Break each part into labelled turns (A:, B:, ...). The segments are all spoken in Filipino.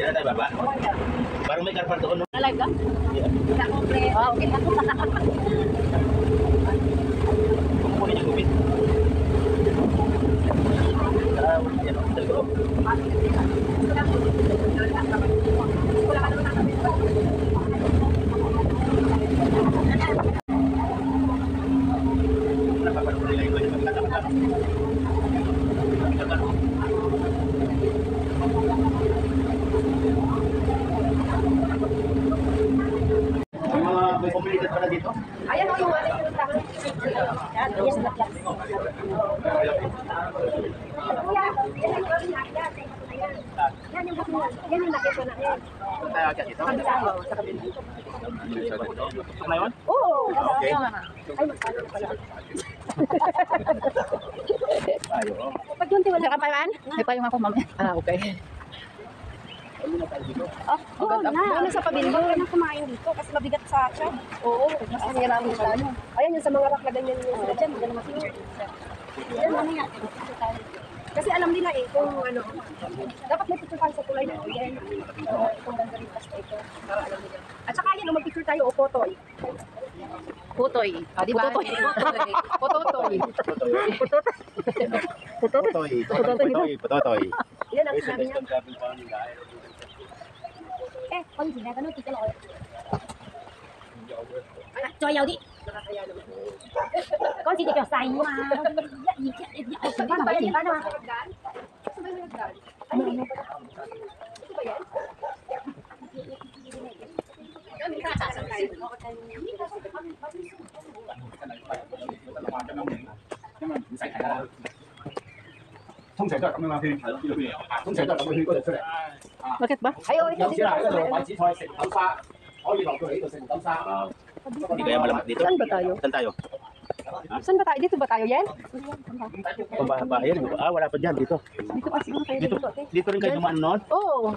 A: Yan tayo baba. Parang may karpan doon.
B: Alive ka?
A: Iya.
B: Tidak komplit. Oh, okay.
A: Kukunin yung gubit. Yan o. Dali ko. Napapanood nila yung pagkakataon. May komunidad pala dito?
B: Ayan o, yung ating pinuntahan. Yan, yes, nakyak. Yan yung bakit yan yung nakita na yan.
A: Tayo agad dito?
B: Kabila mo, sa kabila.
A: Ito na yun?
B: Oo.
A: Okay.
B: Ay, magkano pala.
A: Tayo.
B: Pag yun, wala ka pa yan? May pa yung ako, ma'am. Ah, okay. Oh, na sa pabilyo. Huwag na kumain dito kasi mabigat sa tiyan. Oo, mas mahiramin sa ano. Ayan yung sa mga rock na ganyan yung sila dyan, ganyan masinyo. Yan, ano yan? Kasi alam nila eh kung ano, dapat may picture tayo sa kulay na yan. Kung ganda rin pas ito, para alam nila. At saka yan, mag-picture tayo o photoy. Putoy. Ah, di ba? Putoy. Putoy.
A: Putoy.
B: Yan ang sinabi niya. Có gì ra cái nước kia cái lội. Cho dầu đi. Có gì thì kiểu xài mà. Bán vậy bán đâu.
C: 通常都係咁樣嘛，圈通常都係咁樣圈嗰度出嚟。
B: Bakit ba? Ay, oh, ito.
C: 有時喺嗰度買紫菜食豆沙，可以落到嚟呢度食豆沙。
A: Hindi kaya malamat dito?
B: Saan ba tayo?
A: Saan tayo?
B: Saan ba tayo? Dito ba tayo, Yen?
A: Bayan. Wala pa dyan. Dito.
B: Dito kasi tayo
A: Dito,
B: dito.
A: dito rin kayo dumaan noon?
B: Oo.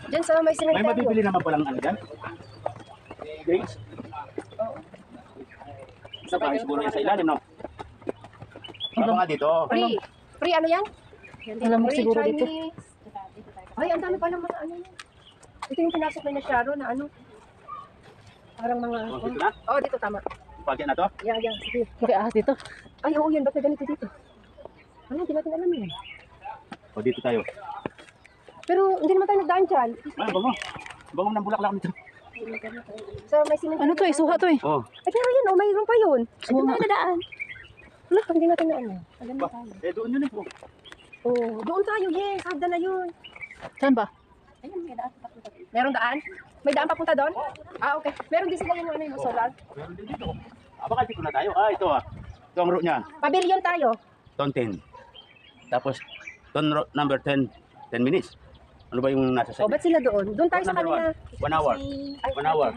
B: Diyan sa may
A: May
B: cemetery.
A: mabibili naman palang ano dyan? Drinks? Sa bahay siguro yan sa ilalim, no? Ano nga dito?
B: Free. Free ano yan?
D: Alam mo
B: Free
D: siguro dito.
B: Chinese. Ay, ang dami pala mga ano yan. Ito yung pinasok na Sharon na ano. Parang mga...
A: Oh, dito na?
B: Oh, dito tama.
A: Pagyan na to?
B: Yan, sige.
D: Nakiahas dito.
B: Ay, oo yan. Ba't na ganito dito? Ano, hindi natin alam yun.
A: O, dito tayo.
B: Pero hindi naman tayo nagdaan dyan.
A: Ano, bango. Bango ng bulaklak nito.
B: So, may cemetery.
D: Ano to eh? Suha to eh.
A: Oh.
B: Ay, pero yun, oh, mayroon pa yun. Ay,
D: Oo
B: hindi
D: nga.
B: tayo nadaan. Wala, hindi natin na ano. Alam
A: Ba,
B: tayo.
A: doon yun eh.
B: Oh, doon tayo, yes. Hagda na yun.
D: Saan ba?
B: Ayun, may daan. Meron daan? May daan papunta doon? Ah, okay. Meron din sila yung ano yung solar.
A: Meron din dito. Baka dito na tayo. Ito Ito ang route niya.
B: Pavilion tayo.
A: Ton 10. Tapos, ton number 10. 10 minutes. Ano ba yung nasa
B: O, ba't sila doon? Doon tayo sa kanila.
A: 1 hour.
B: Ay,
A: 1 hour.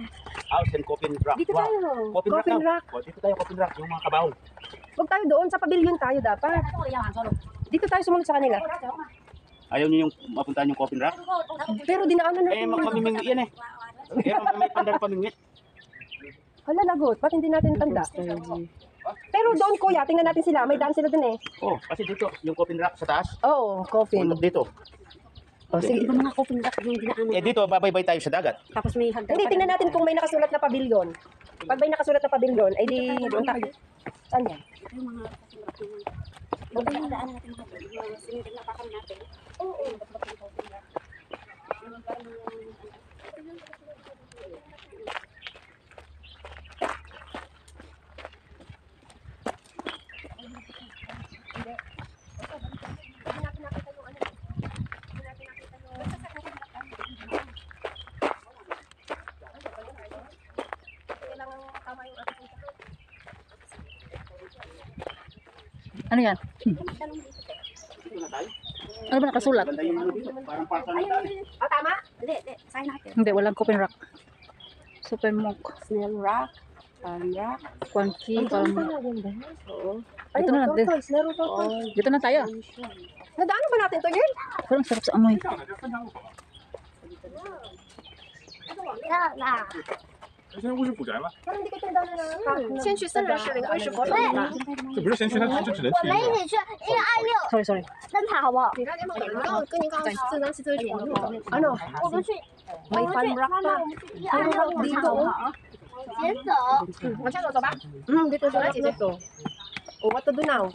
A: House and Coffin Rock.
B: Dito tayo.
A: Coffin Rock.
B: Coffin Rock.
A: Oh, dito tayo Coffin Rock. Yung mga kabaw.
B: Huwag tayo doon. Sa pavilion tayo dapat. Dito tayo sumunod sa kanila.
A: Ayaw niyo yung mapuntahan yung Coffin Rock?
B: Pero dinaanan natin.
A: Mamimingwit yan eh. May pandar pamingwit.
B: Hala, lagot. Ba't hindi natin tanda? Pero doon, kuya, tingnan natin sila. May daan sila doon eh.
A: Oh, kasi dito, yung Coffin Rock sa taas.
B: Oo, coffin.
A: Bundok dito.
B: O, sige.
D: Iba mga coffin rock yung dinaanan.
A: Dito, babaybay tayo sa dagat.
D: Tapos may hagdan.
B: Hindi, tingnan natin kung may nakasulat na pavilion. Pag may nakasulat na pavilion, ay di doon tayo. Saan yan?
D: Huwag yung daan natin mga sinigil na pakam natin.
B: Oo.
D: Ano ba nakasulat?
A: Ganda yung ano dito. Parang parang
B: Oh, tama?
D: Hindi. Sign natin.
B: Hindi, walang coffin rock. Super monk.
D: Snail rock. Palm rock.
B: Kwanki, palm.
D: Oo.
B: Dito na natin. Dito na tayo.
D: Nadaanan ba natin to yun?
B: Parang sarap sa amoy.
C: 现在不是古宅吗？
B: Parang hindi ko ito daanan na.
D: 先去3人室领会是活动吗？
C: 这不是先去，他就只能去一个。
B: Sorry, sorry.
D: 你看，跟你刚刚这张是这个全部的。
B: Ano?
D: May palm rock pa. Palm rock dito. Dito ba?
B: Dito sa natin ito.
D: O, what to do now?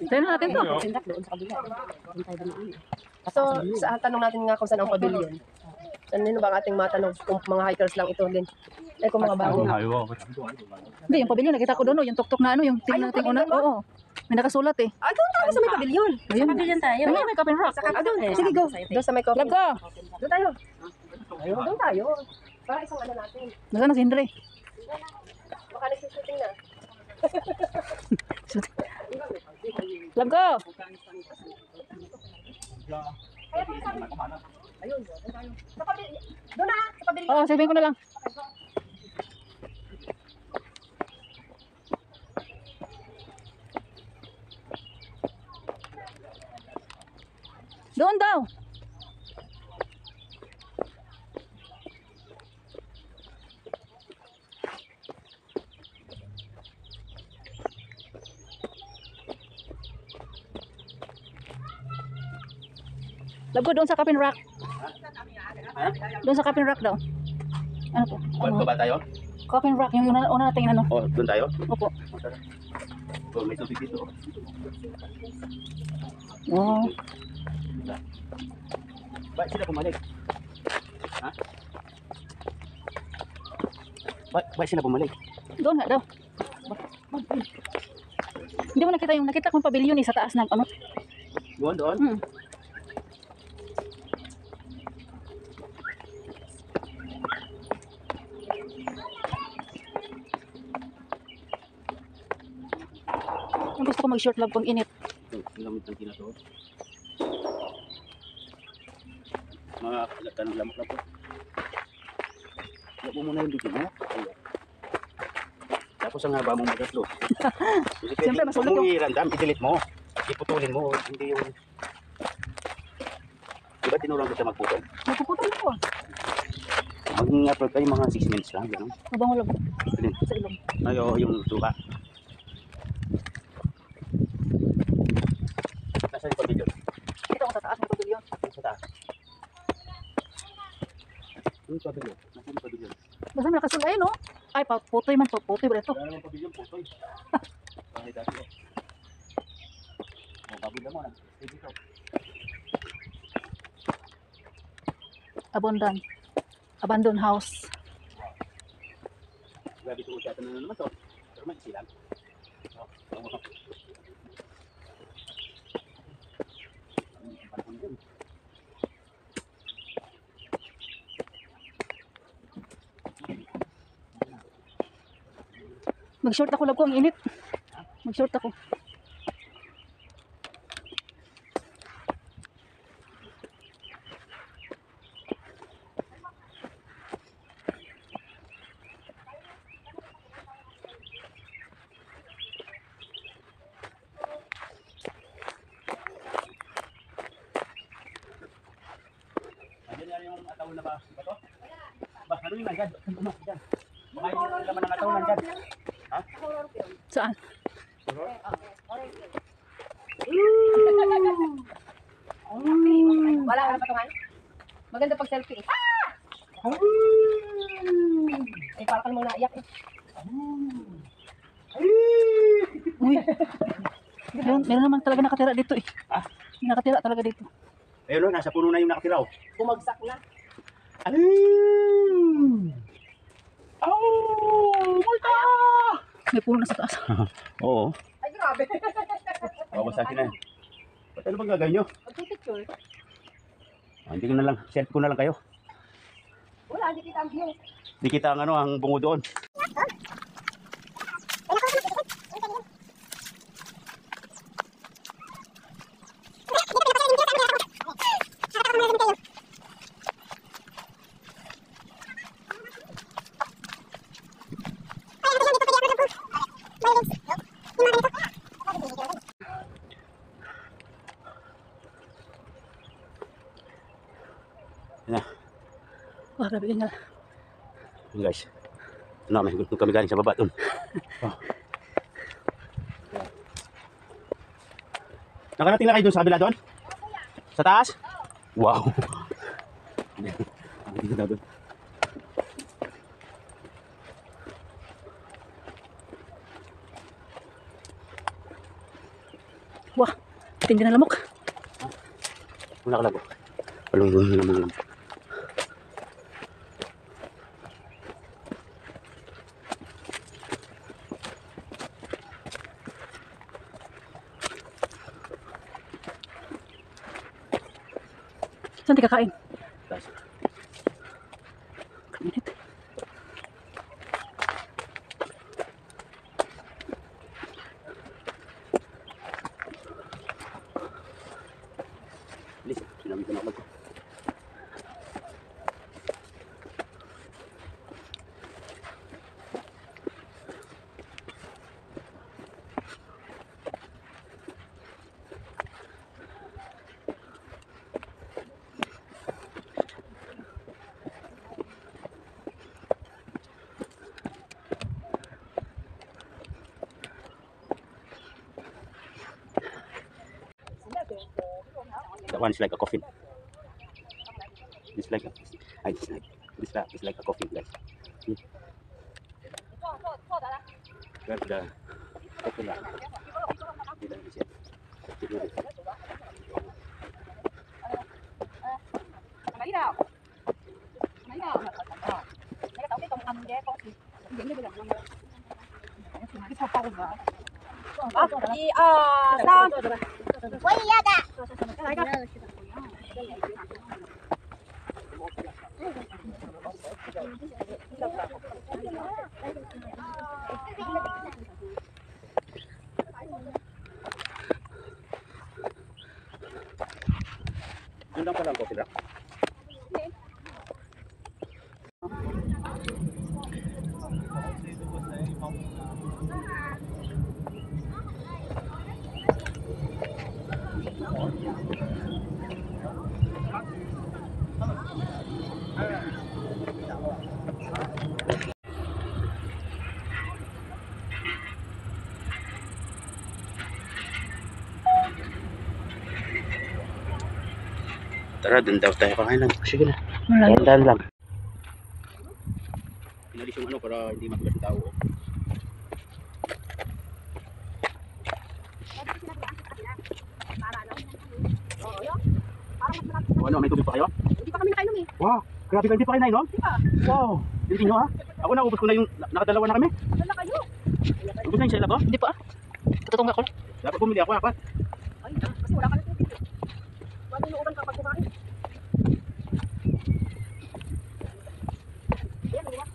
B: Tayo na natin to.
D: So, sa tanong natin nga kung saan ang pavilion. Ano ba ang ating matanong kung mga hikers lang ito din? Eh kung mga bago.
B: Hindi, yung pavilion, nakita ko doon, yung tuktok na ano, yung tingnan natin una. Oo. May nakasulat eh.
D: Ah, doon tayo sa may pavilion.
B: Ayun. Pavilion tayo. Ayun, may coffin rock.
D: Ah, doon.
B: Sige, go.
D: Doon sa may coffee.
B: Love ko.
D: Doon tayo. Doon tayo. Para isang ano natin.
B: Nasaan na si Henry?
D: Baka nagsushooting na.
B: Love ko.
D: Ayun. Doon tayo. Sa pavilion. Doon na. Sa pavilion.
B: Oo, sabihin ko na lang. Doon daw. Love ko doon sa coffin rock.
A: Ha?
B: Doon sa coffin rock daw. Ano to?
A: Ano ba tayo?
B: Coffin rock, yung una nating ano.
A: Oh, doon tayo?
B: Opo.
A: Oh, may tubig dito.
B: Oo.
A: Ba't sila bumalik? Ha? Ba't sila bumalik?
B: Doon nga daw. Hindi mo nakita kong pavilion eh, sa taas ng ano.
A: Doon?
B: Hmm. Ang gusto ko mag-short love kung init.
A: Ang lamit ng tinatawag. Mga tanong lamok na po. Huwag mo muna yung bitin, ha? Ayan. Tapos ang haba mong magatlo.
B: Siyempre, masulot
A: yung...
B: yung-
A: Kung i-random, i-delete mo. Iputulin mo, hindi yung... Diba tinurang ko siya magputol?
B: Magpuputol ko.
A: Mag-upload kayo mga 6 minutes lang, gano'n.
B: Mabango love.
A: Ayun.
B: Sa ilong.
A: Ayo, yung tuka. Nasaan yung pavilion?
B: Dito ako sa taas ng pavilion.
A: Sa taas. Yung pavilion? Nasaan yung pavilion?
B: Basta may nakasulay, no? Ay, putoy man to. Putoy ba ito?
A: Wala namang pavilion, putoy. Bakit dati ko? Oh, baboy na mo na. Sige dito.
B: Abandoned house.
A: Grabe ito usyatan na naman to. Pero may isilan. Oh, oh.
B: Mag-short ako, love ko. Ang init. Mag-short ako.
A: Nandiyan yung ataw na ba? Ba to? Ba, ano yung nandyan? Dyan. Baka yung laman ng ataw nandyan. Ha?
B: Saan?
D: Wala ka na patungan? Maganda pag selfie. Eh, para ka namang naiyak eh.
B: Uy. Meron naman talaga nakatira dito eh.
A: Ah?
B: May nakatira talaga dito.
A: Ayun o, nasa puno na yung nakatiraw.
D: Bumagsak na.
A: Multa!
B: May puno na sa taas.
A: Oo.
D: Ay, grabe.
A: Bawa sa akin na. Ba't ano bang gagawin nyo?
D: Pag-picture.
A: Hindi ko na lang, selfie ko na lang kayo.
D: Wala, hindi kita ang view.
A: Di kita ang ano, ang bungo doon. Yan na.
D: Wah, grabe yun na.
A: Yun guys. Ito na, may kami galing sa baba doon. Oh. Nakarating na kayo doon sa kabila doon? Sa taas? Wow. Dito na doon.
D: Wah, tindi na lamok.
A: Wala ka lang. Palungguhin na naman.
D: Saan di kakain?
A: Taas.
D: Kainit.
A: Bilis, sinabi ko na ako. That one is like a coffin. It's like a, it's like a coffin, guys. See? Where's the coffin? Didn't you see it? Yun lang pala ang coffin, ah. Tara, dun daw tayo kakain lang. Sige na. Dahan lang. Pinalis yung ano para hindi matulas yung tao. O ano, may tubig pa kayo?
B: Hindi pa kami nakainom eh.
A: Wow, grabe ka, hindi pa kayo nainom?
B: Hindi pa.
A: Wow, hindi nyo ha? Ako na, ubos ko na yung, nakadalawa na kami.
B: Wala kayo.
A: Ubos na yung sila ko?
D: Hindi pa. Tututong ako.
A: Dapat bumili ako, apat.
B: Ay, kasi wala ka na tubig eh. Manunuuban ka pag kumain. Ayan, diba?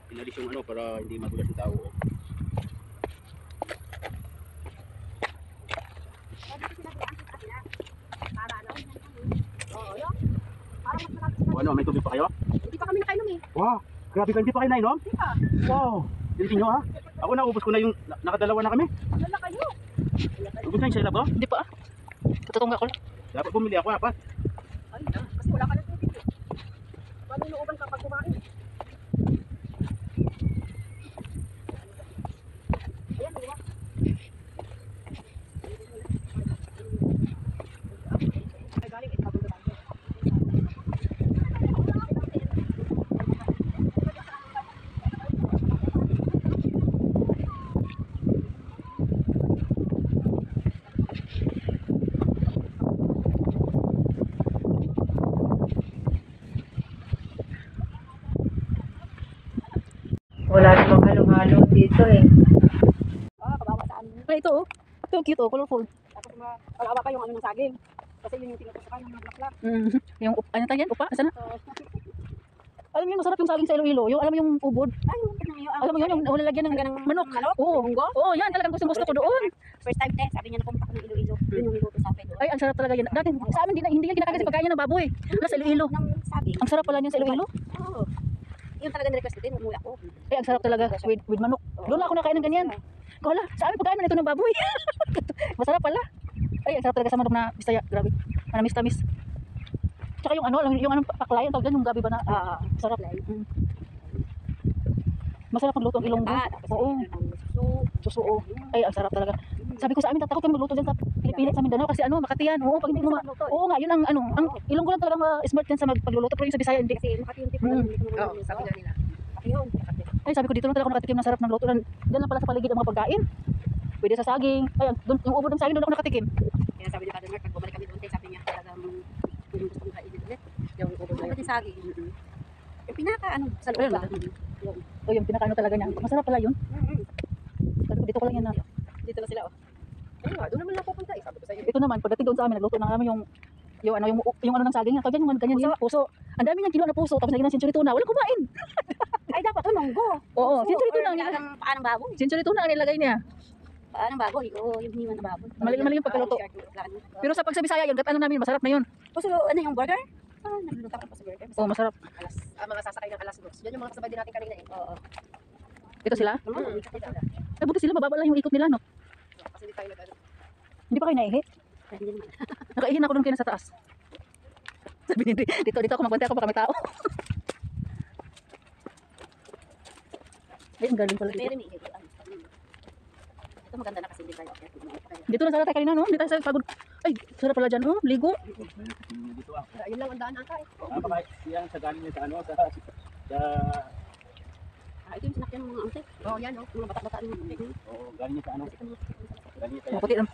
A: Pinalis yung ano para hindi matulas yung tao. O ano, may tubig pa kayo?
B: Hindi pa kami nakainom eh.
A: Wow, grabe ka, hindi pa kayo nainom?
B: Hindi pa.
A: Wow, hindi nyo ha? Ako na, ubos ko na yung, nakadalawa na kami.
B: Wala kayo.
A: Ubos na yung sila ko?
D: Hindi pa. Tututong ako.
A: Dapat bumili ako, apat.
B: Ay, kasi wala ka na tubig eh. Manunuuban ka pag kumain. Ayan, diba? Ay, galing eh. Pagod na tayo.
D: Sorry.
B: Kabawa sa amin.
E: Ay, ito oh. Ito, cute oh, colorful.
B: Tapos kabawa pa yung ano ng saging. Kasi yun yung tinutusukan ng mga bulaklak.
E: Yung, ano tayo yan? Upa? Asa na? Alam mo yung masarap yung saging sa Iloilo? Yung, alam mo yung ubod?
B: Ay, yung
E: Alam mo yun, yung nalalagyan ng manok. Oo. Oo, yan talagang gusto ko doon.
B: First time te, sabi niya na pumunta ko ng Iloilo. Yun yung niluto sa akin doon.
E: Ay, ang sarap talaga yan. Dati, sa amin, hindi yan kinakain sa pagkain ng baboy. Wala sa Iloilo.
B: Ng saging.
E: Ang sarap pala niyan sa Iloilo.
B: Oo. Yun talaga ni-request ko din, umuwi ako.
E: Ay, ang sarap talaga with manok. Doon lang ako nakain ng ganyan. Kala, sa amin pagkain na ito ng baboy. Masarap pala. Ay, ang sarap talaga sa manok na Bisaya. Grabe. Manamis-tamis. Tsaka yung ano, yung anong paklayan, tawag dyan, yung gabi ba na? Sarap. Masarap magluto ang ilonggo. Oo. Suso. Oo. Ay, ang sarap talaga. Sabi ko sa amin, tatakot kami magluto dyan sa Pilipinas, sa Mindanao kasi ano, Makati yan. Oo, pag hindi mo oo nga, yun ang ano, ang ilonggo lang talagang smart yan sa pagluluto, pero yung sa Bisaya hindi.
B: Kasi Makati yung tipo ng
D: Oo, sabi nga nila.
B: Makati yun.
E: Ay, sabi ko dito lang talaga ako nakatikim ng sarap ng luto. Diyan lang pala sa paligid ang mga pagkain. Pwede sa saging. Ay, doon, yung ubod ng saging doon ako nakatikim.
B: Kaya sabi ni Father Mark, pag bumalik kami doon, sabi niya talagang yung gusto kong kainin ulit. Yung ubod na yung saging. Yung pinaka ano, sa loob ba?
E: O yung pinakaano talaga niya. Masarap pala yun. Sabi ko dito ko lang yan na.
B: Dito na sila oh.
D: Ayun nga, doon naman lang pupunta eh. Sabi ko sa'yo.
E: Ito naman, pagdating doon sa amin, nagluto na namin yung ano ng saging. Kaya yung ganyan yung puso. Ang dami niyang kilo na puso, tapos naging ng century tuna. Walang kumain.
B: Ay, dapat oh, monggo.
E: Oo, century tuna ang
B: Parang paa ng baboy.
E: century tuna ang nilagay niya.
B: Paa ng baboy. Oo, yung hiniwan ng baboy.
E: Mali yung pagkaluto. Pero sa pagsabisaya yun, ano namin, masarap na yun.
B: Puso, ano yung burger? Nagluluto ako pa sa burger.
E: Oo, masarap.
D: Mga sasakay ng alas 2. Yan yung mga kasabay din natin kanina eh.
B: Oo.
E: Ito sila? Ay, buti sila, mababa lang yung ikot nila, no?
D: Kasi hindi tayo nag-ano.
E: Hindi pa kayo naihi?
B: Hindi naman.
E: Nakaihin ako doon kayo sa taas. Sabi ni dito ako magpunta ako baka may tao. Ay, ang galing pala dito.
B: Pero may ito. Ito maganda na kasi hindi tayo akyat.
E: Dito na sana tayo kanina, no? Hindi tayo sa pagod. Ay, sarap pala dyan, oh. Ligo.
A: Dito ah.
D: Ayun lang ang daan ata eh.
A: Baka yan sa galing niya sa ano, sa
B: Ito yung sinakyan ng mga ante.
D: Oo, yan oh.
B: Mga batak-batak yung ante.
A: oo, galing niya sa ano. Galing niya sa
E: Maputi lang.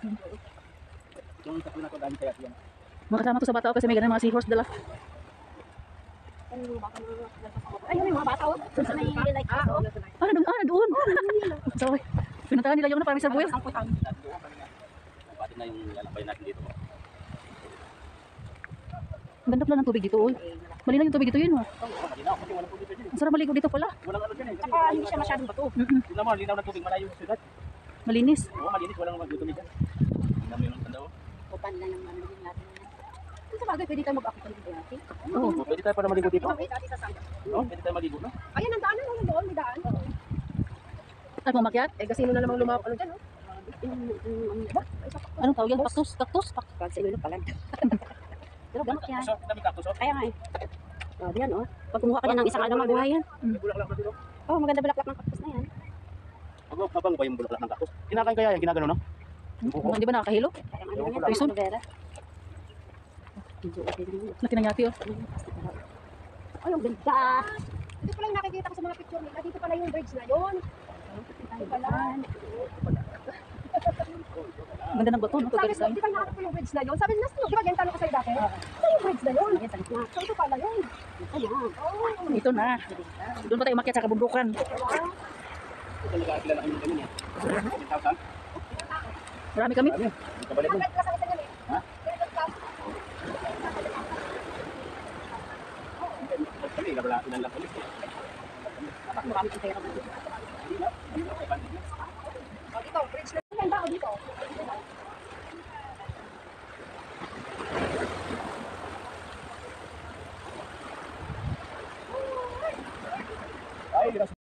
A: yung sa na to galing sa yan.
E: Makasama to sa bata kasi may ganun mga seahorse dala.
B: Ay, yun yung mga bata. Sa may like ako.
E: Doon. Sorry. Pinuntahan nila yung parang sa buwis.
A: Pati na yung lalakbay natin dito.
E: Ang ganda pala ng tubig dito, oy. Malinaw yung tubig dito yun, oh.
A: Malinaw kasi walang tubig dyan eh.
E: Ang sarap maligo dito pala.
A: Walang ano dyan eh.
B: Saka hindi siya masyadong bato.
A: Tingnan mo, linaw na tubig, malayo yung syudad.
E: Malinis.
A: Oo, malinis, walang magdudumi dyan. Tingnan mo yung tanda oh.
B: Upan lang yung ano yung natin. Sa bagay, pwede tayo mag-akit dito natin.
A: Oo, pwede tayo para maligo dito.
D: Okay, dati sa sangga.
A: No? Pwede tayo maligo, no?
D: Ayan, ang daan na lang doon. May daan.
E: Ay, pumakyat.
D: Eh, kasi na namang lumawak ano dyan oh.
E: Anong tawag yan? Cactus? Cactus?
B: Pag sa ilog pala. Pero gamot yan.
A: So, dami cactus, oh.
B: Kaya nga eh. Oh, diyan oh. Pag kumuha ka niya ng isang ano, mabuhay yan.
A: May bulaklak na dito.
B: Oh, maganda bulaklak ng kaktus na yan.
A: Mabang ba yung bulaklak ng cactus? Kinakain kaya yung ginagano, no?
E: Hindi ba nakakahilo?
B: Kaya nga ano yan,
E: Poison?
B: aloe vera. Medyo okay lang yun.
E: Laki ng yati, oh.
B: Ay, ang ganda.
D: Dito pa lang nakikita ko sa mga picture nila. Dito pala yung bridge na yun. Dito pala.
E: Ang ganda ng bato, no?
D: Sabi
E: Pagka
D: ko,
E: design.
D: di ba nakakita ko yung bridge na yun? Sabi nila, di ba ganyan tanong ko sa'yo dati? Ito yung bridge na yun.
B: Ayan, sa gitna.
D: So ito pala yun.
B: Ayan.
D: Oh.
E: Ito na. Doon pa tayo umakyat sa kabundukan.
A: Talaga kilala kami ng ganyan eh. 10,000?
E: Marami kami.
A: Ano? Kabalik mo.
D: Bakit kasama sa ganyan eh?
A: Ha? Kami, ilan lang ulit.
B: Dapat marami kang pera dito.
D: Oh, dito, bridge na yun. Ganda ako dito.
A: Ay, iras.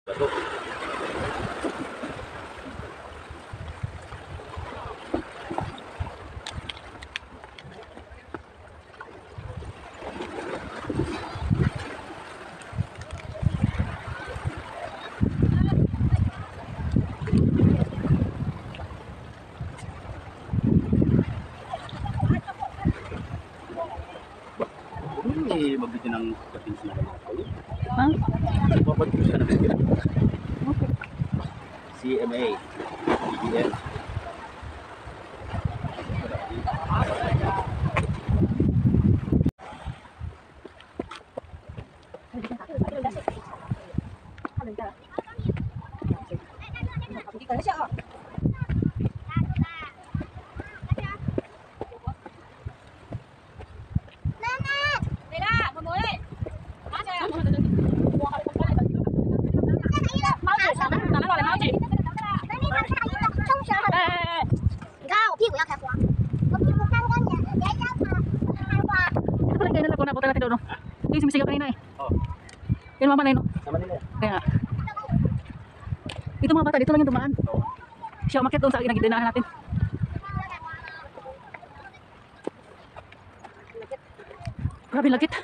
A: Hindi magbiti ng kapins na ganyan.
E: Ha?
A: Papag-push ka na ganyan. CMA. BBM.
E: natin doon, no? Yung sumisigaw kanina eh.
A: Oo.
E: Yan mama na yun, no?
A: Sa Manila yan.
E: Kaya nga. Ito mga bata, dito lang yung dumaan. Siya umakyat doon sa ginagidinahan natin. Grabe lagit.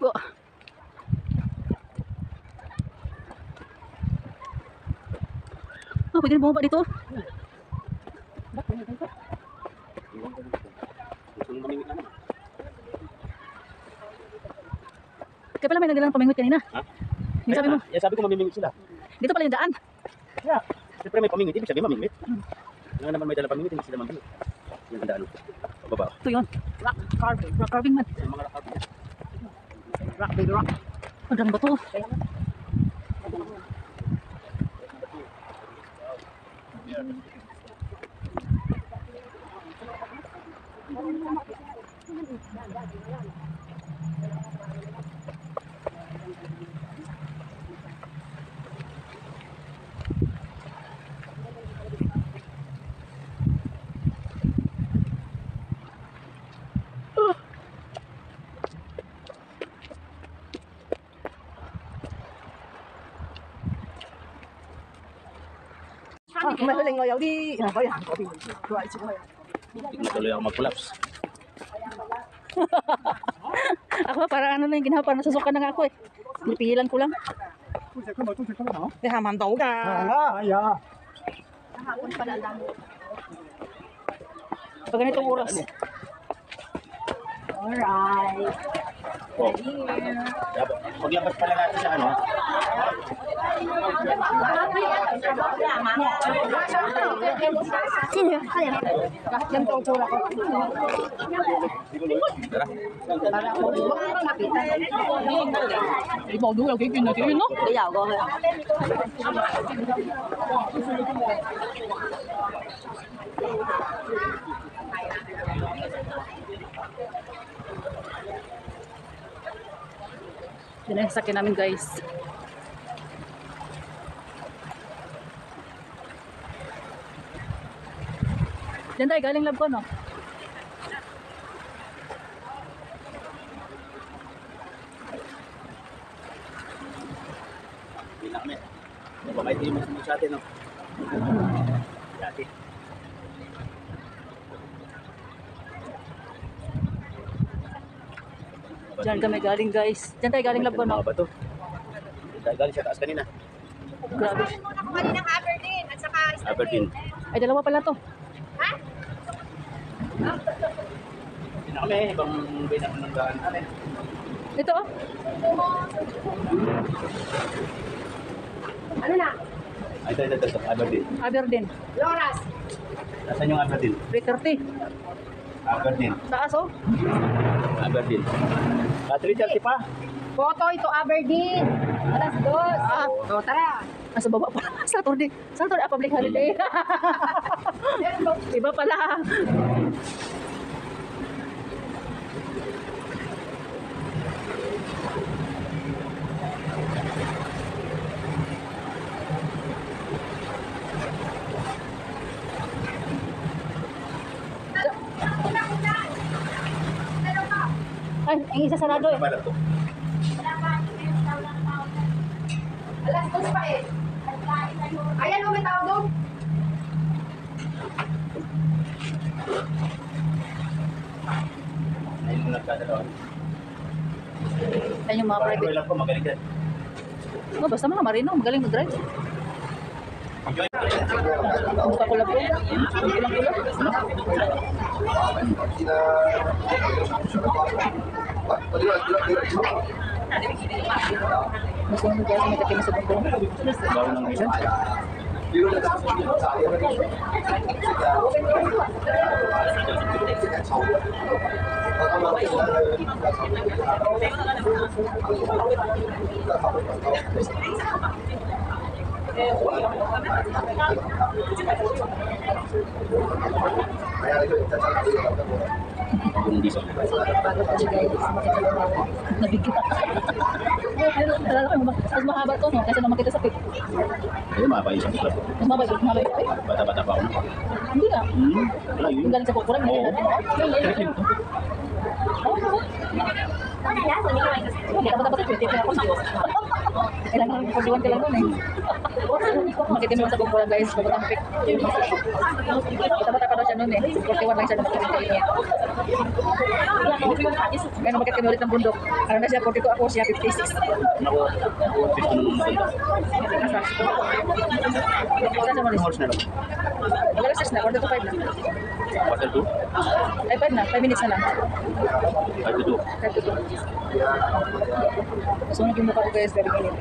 E: Oh. Oh, pwede bumaba dito.
A: Gusto nung mamingit naman.
E: Kaya pala may nagdalang pamingwit kanina.
A: Ha?
E: Yung sabi mo,
A: Yan sabi ko mamimingit sila.
E: dito pala yung daan.
A: Yeah. Siyempre may pamingit, ibig sabihin mamingit. Nga naman may dala pamingit, hindi sila mamingit. Yan ang daan. Pababa.
E: Ito yun. Rock carving man.
A: Yung mga lakab niya.
E: Rock, big rock. Ang daming bato. Mahuling ngayaw di.
A: Natuloy ako mag-collapse.
E: Ako para ano lang yung ginawa, para nasusukan na nga ako eh. Pinipigilan ko lang. Pag ganitong oras.
B: Alright.
A: Oh. Paglabas pala natin sa ano.
B: Sino? Kaya? Ganito ang tsura ko.
A: Tara.
B: Para ako makita.
E: Ibaw doon, okay, yun natin yun, no?
B: Kaya ako.
E: Yan na yung sakyan namin, guys. Diyan tayo, galing lab ko, no?
A: Hindi na kami. Baka hindi mo sa atin, no? Dati.
E: Diyan kami galing, guys. Diyan tayo galing lab ko, no?
A: Mga bato. Dahil galing sa taas kanina.
E: Grabe.
B: Kaninang Aberdeen at saka
A: Aberdeen.
E: Ay, dalawa pala to.
A: Hindi na kami. Ibang binanong namin.
E: Ito, oh.
B: ano na?
A: Ay, ito. Aberdeen.
E: Aberdeen.
B: Loras.
A: Nasaan yung Aberdeen?
E: 330.
A: Aberdeen.
E: Taas, oh.
A: Aberdeen. 330 pa.
B: Photo ito Aberdeen. Alas 2. O tara.
E: Nasa baba pa. Saturday. Saturday, public holiday. Iba pala. Ay, ang isa sarado eh.
A: Pala to.
B: Alas 2 pa eh. Ayan o, may tao doon.
A: Ayun yung nagkadalawa.
E: Yan yung mga
A: Parang
E: private.
A: lang po, magaling din.
E: No, basta mga marino, magaling mag-drive.
A: Enjoy.
E: Mukha ko lang po. Kulang-kulang. Mas mga guys, may kakinis sa bundong.
A: Bago ng isa. Hindi sa
D: Bago po siya guys, makita ng mga.
E: Nabigla. Alala ko, mas mahaba to, no? Kaysa naman kita sa pit.
A: Ayun, mapaisang ko.
E: Mas mabay, mas mabay. Ay,
A: Bata-bata pa ako na.
E: hindi nga.
A: Wala yun.
E: Yung galing sa kukuran, hindi natin. Hindi ka dapat 20 kaya ako sa'yo. Kailangan 41 ka lang nun eh. Makita mo sa kukuran guys, pagkatang pick. Bata-bata pa daw siya nun eh. 41 lang siya nung makikita niya. Kaya nung makikita ulit ng bundok, ano na siya, 42 ako, siya 56.
A: Ako, 50 nung maganda.
E: Asa? Saan sa Maris?
A: Horse na lang.
E: Wala 6 na, 4 to 5 na.
A: Quarter to?
E: Ay, 5 na, 5 minutes na lang.
A: 5 to 2.
E: 5 to 2. Sunog yung mukha ko guys, very minute.